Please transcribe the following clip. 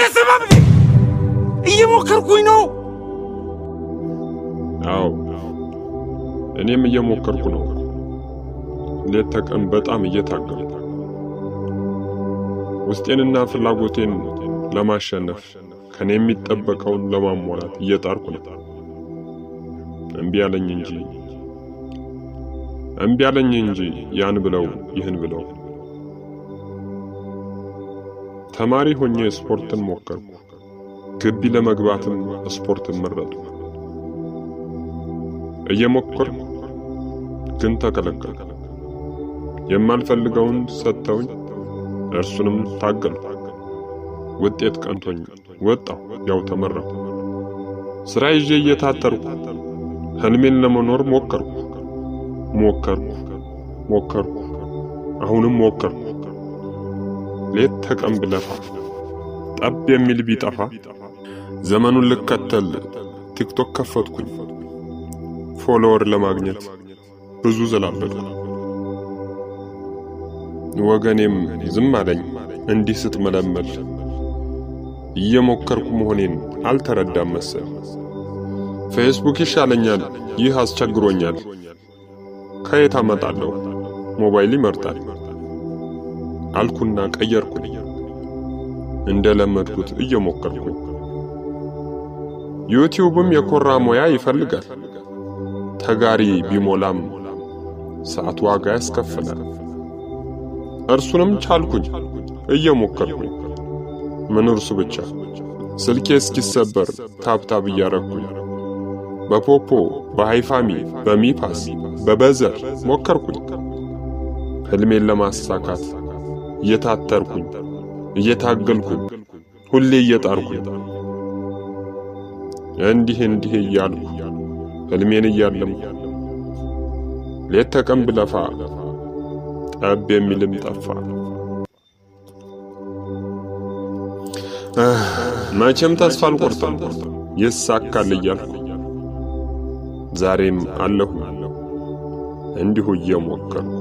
አሰማም እየሞከርኩኝ ነው። አዎ እኔም እየሞከርኩ ነው። ሌት ተቀን በጣም እየታገልኩ ውስጤንና ፍላጎቴን ለማሸነፍ ከኔ የሚጠበቀውን ለማሟላት እየጣርኩ ነው። እምቢ አለኝ እንጂ ያን ብለው ይህን ብለው። ተማሪ ሆኜ ስፖርትን ሞከርኩ። ግቢ ለመግባትም ስፖርትን መረጥኩ። እየሞከርኩ ግን ተከለከልኩ። የማልፈልገውን ሰጥተውኝ እርሱንም ታገልኩ። ውጤት ቀንቶኝ ወጣሁ። ያው ተመረኩ። ስራ ይዤ እየታተርኩ ህልሜን ለመኖር ሞከርኩ። አሁንም ሞከርኩ። ሌት ተቀን ብለፋ ጠብ የሚል ቢጠፋ ዘመኑን ልከተል ቲክቶክ ከፈትኩኝ። ፎሎወር ለማግኘት ብዙ ዘላበድኩ። ወገኔም ዝም አለኝ እንዲህ ስትመለመል። እየሞከርኩ መሆኔን አልተረዳም መሰል። ፌስቡክ ይሻለኛል፣ ይህ አስቸግሮኛል። ከየት አመጣለሁ? ሞባይል ይመርጣል አልኩና ቀየርኩኝ። እንደለመድኩት እየሞከርኩኝ። ዩቲዩብም የኮራ ሙያ ይፈልጋል። ተጋሪ ቢሞላም ሰዓት ዋጋ ያስከፍላል። እርሱንም ቻልኩኝ እየሞከርኩኝ። ምን እርሱ ብቻ ስልኬ እስኪሰበር ታብታብ እያረኩኝ በፖፖ በሃይፋሚ በሚፓስ በበዘር ሞከርኩኝ። ህልሜን ለማሳካት እየታተርኩኝ እየታገልኩኝ ሁሌ እየጣርኩኝ እንዲህ እያልኩ ህልሜን እያለምኩ ሌት ተቀን ብለፋ ጠብ የሚልም ጠፋ። መቼም ተስፋ አልቆርጥም ይሳካል እያልኩ ዛሬም አለሁ እንዲሁ እየሞከርኩ